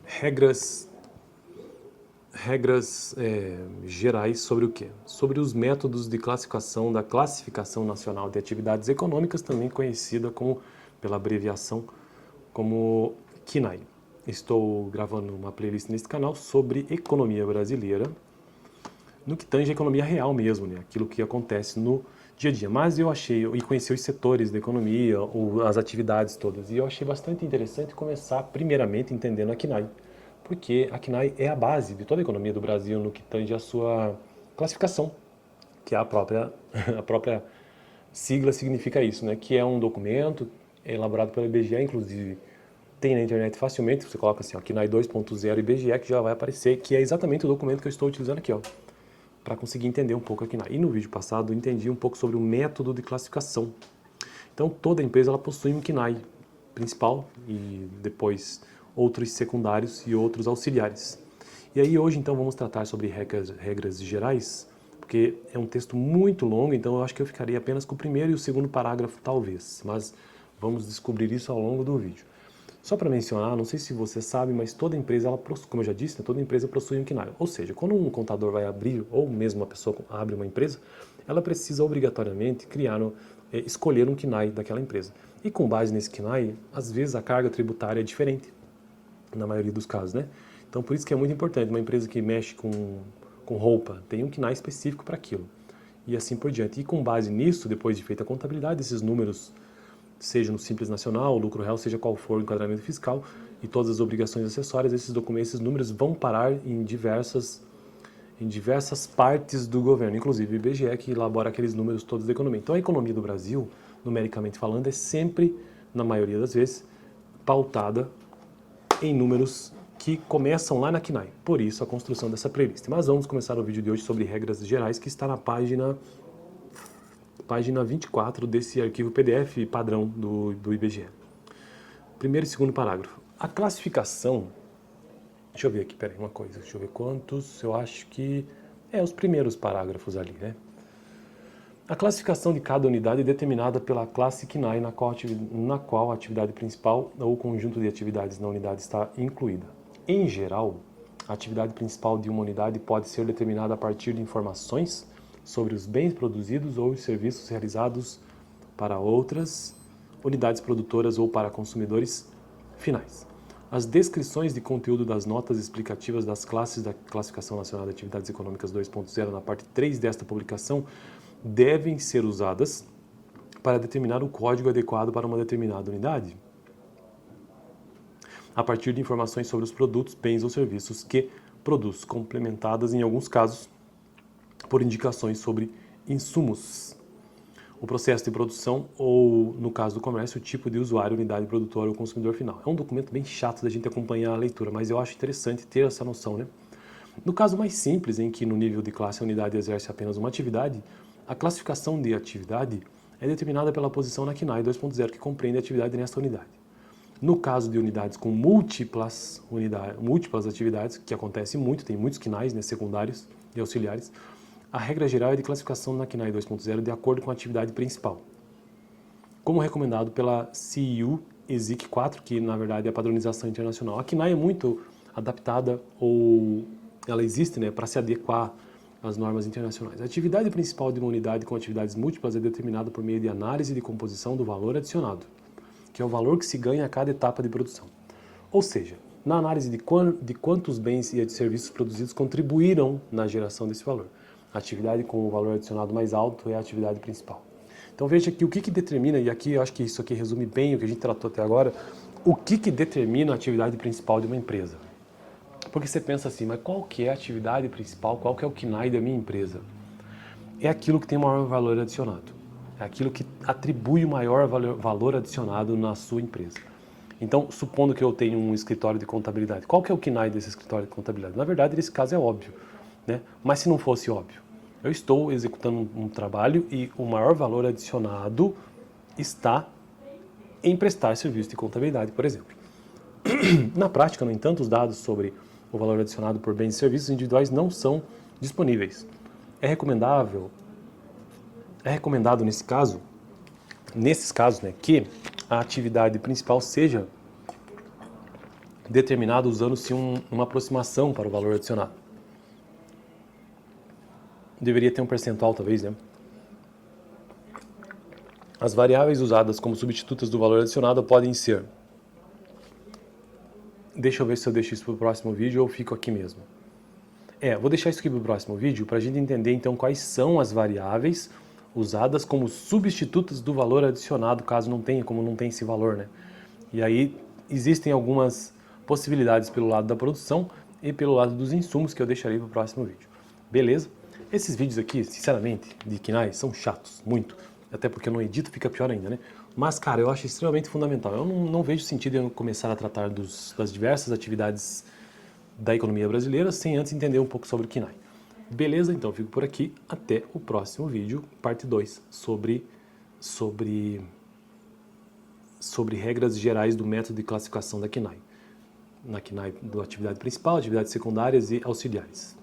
regras, gerais sobre o quê? Sobre os métodos de classificação da Classificação Nacional de Atividades Econômicas, também conhecida como, pela abreviação, como CNAE. Estou gravando uma playlist nesse canal sobre economia brasileira, no que tange a economia real mesmo, né? Aquilo que acontece no dia a dia. Mas eu achei, e conheci os setores da economia, ou as atividades todas, e eu achei bastante interessante começar primeiramente entendendo a CNAE, porque a CNAE é a base de toda a economia do Brasil no que tange a sua classificação, que é a própria, a própria sigla significa isso, né? Que é um documento elaborado pelo IBGE, inclusive tem na internet facilmente, você coloca assim, ó, CNAE 2.0 IBGE, que já vai aparecer, que é exatamente o documento que eu estou utilizando aqui, ó, para conseguir entender um pouco a CNAE. E no vídeo passado eu entendi um pouco sobre o método de classificação. Então toda empresa ela possui um CNAE principal e depois outros secundários e outros auxiliares. E aí hoje então vamos tratar sobre regras gerais, porque é um texto muito longo, então eu acho que eu ficaria apenas com o primeiro e o segundo parágrafo talvez, mas vamos descobrir isso ao longo do vídeo. Só para mencionar, não sei se você sabe, mas toda empresa, ela, como eu já disse, né, toda empresa possui um CNAE. Ou seja, quando um contador vai abrir, ou mesmo uma pessoa abre uma empresa, ela precisa obrigatoriamente escolher um CNAE daquela empresa. E com base nesse CNAE, às vezes a carga tributária é diferente, na maioria dos casos, né? Então por isso que é muito importante, uma empresa que mexe com roupa, tem um CNAE específico para aquilo. E assim por diante. E com base nisso, depois de feita a contabilidade, esses números, seja no Simples Nacional, lucro real, seja qual for o enquadramento fiscal e todas as obrigações acessórias, esses documentos, esses números vão parar em diversas partes do governo, inclusive o IBGE, que elabora aqueles números todos da economia. Então a economia do Brasil, numericamente falando, é sempre, na maioria das vezes, pautada em números que começam lá na CNAE. Por isso a construção dessa playlist. Mas vamos começar o vídeo de hoje sobre regras gerais, que está na página 24 desse arquivo PDF padrão do IBGE. Primeiro e segundo parágrafo. A classificação, deixa eu ver aqui, peraí, uma coisa, deixa eu ver quantos, eu acho que os primeiros parágrafos ali, né? A classificação de cada unidade é determinada pela classe CNAE na qual a atividade principal ou o conjunto de atividades na unidade está incluída. Em geral, a atividade principal de uma unidade pode ser determinada a partir de informações sobre os bens produzidos ou os serviços realizados para outras unidades produtoras ou para consumidores finais. As descrições de conteúdo das notas explicativas das classes da Classificação Nacional de Atividades Econômicas 2.0 na parte 3 desta publicação devem ser usadas para determinar o código adequado para uma determinada unidade, a partir de informações sobre os produtos, bens ou serviços que produz, complementadas em alguns casos por indicações sobre insumos, o processo de produção ou, no caso do comércio, o tipo de usuário, unidade produtora ou consumidor final. É um documento bem chato da gente acompanhar a leitura, mas eu acho interessante ter essa noção, né? No caso mais simples, em que no nível de classe a unidade exerce apenas uma atividade, a classificação de atividade é determinada pela posição na CNAE 2.0, que compreende a atividade nesta unidade. No caso de unidades com múltiplas atividades, que acontece muito, tem muitos CNAEs, né, secundários e auxiliares, a regra geral é de classificação na CNAE 2.0 de acordo com a atividade principal, como recomendado pela CEU ESIC 4, que na verdade é a padronização internacional. A CNAE é muito adaptada, ou ela existe, né, para se adequar às normas internacionais. A atividade principal de uma unidade com atividades múltiplas é determinada por meio de análise de composição do valor adicionado, que é o valor que se ganha a cada etapa de produção. Ou seja, na análise de quantos bens e serviços produzidos contribuíram na geração desse valor. A atividade com o valor adicionado mais alto é a atividade principal. Então veja aqui o que determina, e aqui eu acho que isso aqui resume bem o que a gente tratou até agora, o que determina a atividade principal de uma empresa. Porque você pensa assim, mas qual que é a atividade principal, qual que é o KNAE da minha empresa? É aquilo que tem maior valor adicionado. É aquilo que atribui o maior valor adicionado na sua empresa. Então, supondo que eu tenho um escritório de contabilidade, qual que é o KNAE desse escritório de contabilidade? Na verdade, nesse caso é óbvio, né? Mas se não fosse óbvio, eu estou executando um trabalho e o maior valor adicionado está em prestar serviço de contabilidade, por exemplo. Na prática, no entanto, os dados sobre o valor adicionado por bens e serviços individuais não são disponíveis. É recomendado nesses casos, né, que a atividade principal seja determinado usando-se uma aproximação para o valor adicionado. Deveria ter um percentual, talvez, né? As variáveis usadas como substitutas do valor adicionado podem ser... Deixa eu ver se eu deixo isso para o próximo vídeo ou fico aqui mesmo. Vou deixar isso aqui para o próximo vídeo para a gente entender então quais são as variáveis usadas como substitutas do valor adicionado, caso não tenha, como não tem esse valor, né? E aí existem algumas possibilidades pelo lado da produção e pelo lado dos insumos que eu deixarei para o próximo vídeo. Beleza? Esses vídeos aqui, sinceramente, de KINAI, são chatos, muito. Até porque eu não edito, fica pior ainda, né? Mas, cara, eu acho extremamente fundamental. Eu não vejo sentido em eu começar a tratar das diversas atividades da economia brasileira sem antes entender um pouco sobre o KINAI. Beleza? Então eu fico por aqui. Até o próximo vídeo, parte 2, sobre regras gerais do método de classificação da KINAI. Na KINAI, da atividade principal, atividades secundárias e auxiliares.